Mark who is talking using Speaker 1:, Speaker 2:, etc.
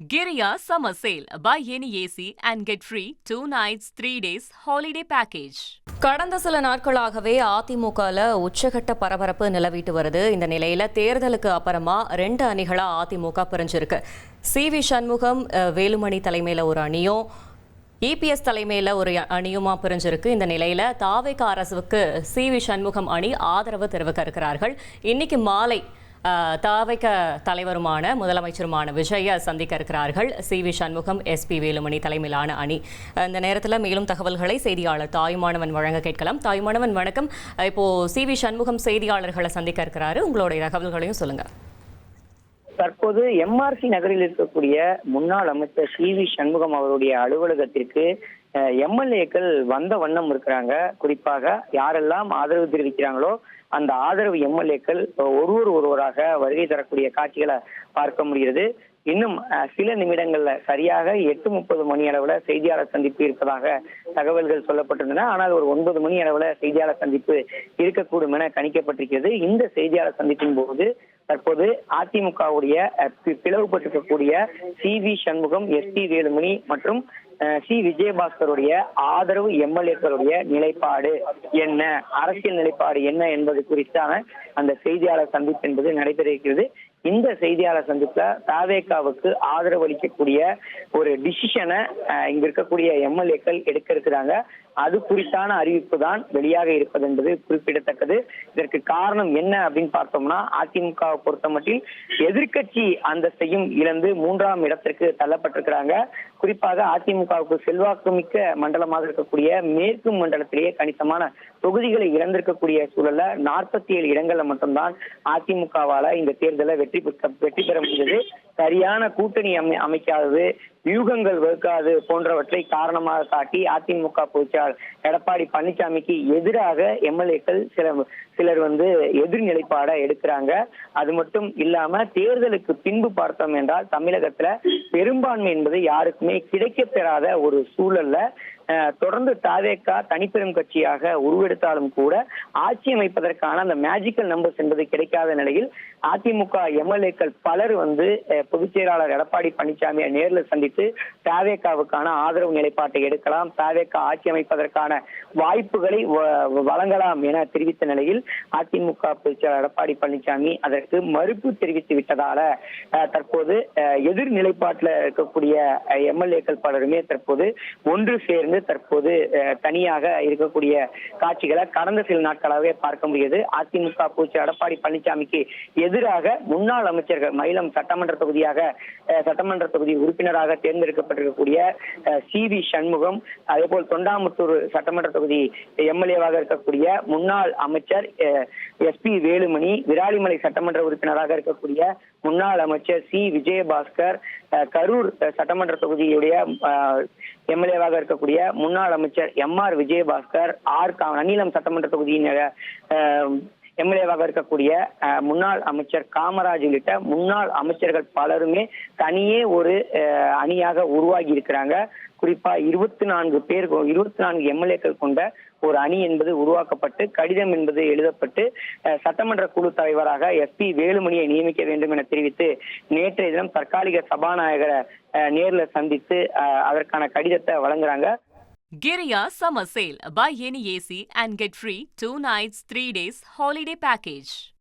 Speaker 1: Giria Summer Sale. Buy any AC and get free 2 nights, 3 days holiday package.
Speaker 2: கடந்த சில நாட்களாகவே அதிமுகல உச்சகட்ட பரபரப்பு நிலவிட்டு வருது. இந்த நிலையில தேர்தலுக்கு அப்புறமா 2 அணிகளா அதிமுக பிரிஞ்சிருக்கு. சி.வி. சண்முகம் வேலுமணி தலைமையில ஒரு அணியும் இபிஎஸ் தலைமையில ஒரு அணியுமா பிரிஞ்சிருக்கு. இந்த நிலையில தாவேக அரசுக்கு சி.வி. சண்முகம் அணி ஆதரவு தெரிவிக்க இருக்கிறார்கள். இன்னைக்கு மாலை தாவேக தலைவருமான முதலமைச்சருமான விஜய சந்திக்க இருக்கிறார்கள். சி.வி. சண்முகம், எஸ்.பி. வேலுமணி தலைமையிலான அணி. இந்த நேரத்தில் மேலும் தகவல்களை செய்தியாளர் தாயுமானவன் வழங்க கேட்கலாம். தாயுமானவன் வணக்கம். இப்போ சி.வி. சண்முகம் செய்தியாளர்களை சந்திக்க இருக்கிறாரு. உங்களுடைய தகவல்களையும் சொல்லுங்க.
Speaker 3: தற்போது எம்ஆர்சி நகரில் இருக்கக்கூடிய முன்னாள் அமைச்சர் சி.வி. சண்முகம் அவருடைய அலுவலகத்திற்கு எம்எல்ஏக்கள் வந்த வண்ணம் இருக்கிறாங்க. குறிப்பாக யாரெல்லாம் ஆதரவு தெரிவிக்கிறாங்களோ அந்த ஆதரவு எம்எல்ஏக்கள் ஒருவராக வருகை தரக்கூடிய காட்சிகளை பார்க்க முடிகிறது. இன்னும் சில நிமிடங்கள்ல சரியாக 8:30 மணி அளவுல செய்தியாளர் சந்திப்பு இருப்பதாக தகவல்கள் சொல்லப்பட்டிருந்தன. ஆனால் ஒரு 9 மணி அளவுல செய்தியாளர் சந்திப்பு இருக்கக்கூடும் என கணிக்கப்பட்டிருக்கிறது. இந்த செய்தியாளர் சந்திப்பின் போது தற்போது அதிமுகவுடைய பிளவுபட்டிருக்கக்கூடிய சி.வி. சண்முகம், எஸ்.பி. வேலுமணி மற்றும் சி. விஜயபாஸ்கருடைய ஆதரவு எம்எல்ஏக்களுடைய நிலைப்பாடு என்ன, அரசியல் நிலைப்பாடு என்ன என்பது குறித்தான அந்த செய்தியாளர் சந்திப்பு என்பது நடைபெற இருக்கிறது. இந்த செய்தியாளர் சந்திப்புல தாவேகாவுக்கு ஆதரவு அளிக்கக்கூடிய ஒரு டிசிஷனை இங்க இருக்கக்கூடிய எம்எல்ஏக்கள் எடுக்க இருக்கிறாங்க. அது குறித்தான அறிவிப்பு தான் வெளியாக இருப்பது என்பது குறிப்பிடத்தக்கது. இதற்கு காரணம் என்ன அப்படின்னு பார்த்தோம்னா, அதிமுகவை பொறுத்தமட்டில் எதிர்கட்சி அந்தஸ்தையும் இழந்து 3ஆம் இடத்திற்கு தள்ளப்பட்டிருக்கிறாங்க. குறிப்பாக அதிமுகவுக்கு செல்வாக்குமிக்க மண்டலமாக இருக்கக்கூடிய மேற்கு மண்டலத்திலேயே கணிசமான தொகுதிகளை இழந்திருக்கக்கூடிய சூழல்ல 47 இடங்கள்ல மட்டும்தான் அதிமுகவால இந்த தேர்தலை வெற்றி பெற முடிந்தது. சரியான கூட்டணி அமைக்காதது, வியூகங்கள் வகுக்காது போன்றவற்றை காரணமாக காட்டி அதிமுக பொதுச்செயலாளர் எடப்பாடி பழனிசாமிக்கு எதிராக எம்எல்ஏக்கள் சிலர் எதிர்நிலைப்பாட எடுக்கிறாங்க. அது மட்டும் இல்லாம தேர்தலுக்கு பின்பு பார்த்தோம் என்றால் தமிழகத்துல பெரும்பான்மை என்பது யாருக்குமே கிடைக்கப்பெறாத ஒரு சூழல்ல தொடர்ந்து தாவேகா தனிப்பெரும் கட்சியாக உருவெடுத்தாலும் கூட ஆட்சி அமைப்பதற்கான அந்த மேஜிக்கல் நம்பர்ஸ் என்பது கிடைக்காத நிலையில் அதிமுக எம்எல்ஏக்கள் பலர் பொதுச் செயலாளர் எடப்பாடி பழனிசாமியை நேரில் சந்தித்து தாவேகாவுக்கான ஆதரவு நிலைப்பாட்டை எடுக்கலாம், தாவேகா ஆட்சி அமைப்பதற்கான வாய்ப்புகளை வழங்கலாம் என தெரிவித்த நிலையில் அதிமுக பொதுச் செயலாளர் எடப்பாடி பழனிசாமி அதற்கு மறுப்பு தெரிவித்து விட்டதால தற்போது எதிர்நிலைப்பாட்டில் இருக்கக்கூடிய எம்எல்ஏக்கள் பலருமே தற்போது ஒன்று சேர்ந்து தற்போது தனியாக இருக்கக்கூடிய காட்சிகளை கடந்த சில நாட்களாகவே பார்க்க முடியுது. அதிமுக பொதுச் எடப்பாடி பழனிசாமிக்கு எதிராக முன்னாள் அமைச்சர்கள் மயிலம் சட்டமன்ற தொகுதி உறுப்பினராக தேர்ந்தெடுக்கப்பட்டிருக்கக்கூடிய சி.வி. சண்முகம், அதே போல் தொண்டாமுத்தூர் சட்டமன்ற தொகுதி எம்எல்ஏவாக இருக்கக்கூடிய முன்னாள் அமைச்சர் எஸ்.பி. வேலுமணி, விராலிமலை சட்டமன்ற உறுப்பினராக இருக்கக்கூடிய முன்னாள் அமைச்சர் சி. விஜயபாஸ்கர், கரூர் சட்டமன்ற தொகுதியுடைய எம்எல்ஏவாக இருக்கக்கூடிய முன்னாள் அமைச்சர் எம்.ஆர். விஜயபாஸ்கர், நன்னிலம் சட்டமன்ற தொகுதியின் எம்எல்ஏவாக இருக்கக்கூடிய முன்னாள் அமைச்சர் காமராஜ் உள்ளிட்ட முன்னாள் அமைச்சர்கள் பலருமே தனியே ஒரு அணியாக உருவாகி இருக்கிறாங்க. குறிப்பா 24 எம்எல்ஏக்கள் கொண்ட ஒரு அணி என்பது உருவாக்கப்பட்டு கடிதம் என்பது எழுதப்பட்டு சட்டமன்ற குழு தலைவராக எஸ்.பி. வேலுமணியை நியமிக்க வேண்டும் என தெரிவித்து நேற்றைய தினம் தற்காலிக சபாநாயகரை நேரில் சந்தித்து அதற்கான கடிதத்தை வழங்குறாங்க.
Speaker 1: Giria Summer Sale. Buy any AC and get free 2 nights, 3 days holiday package.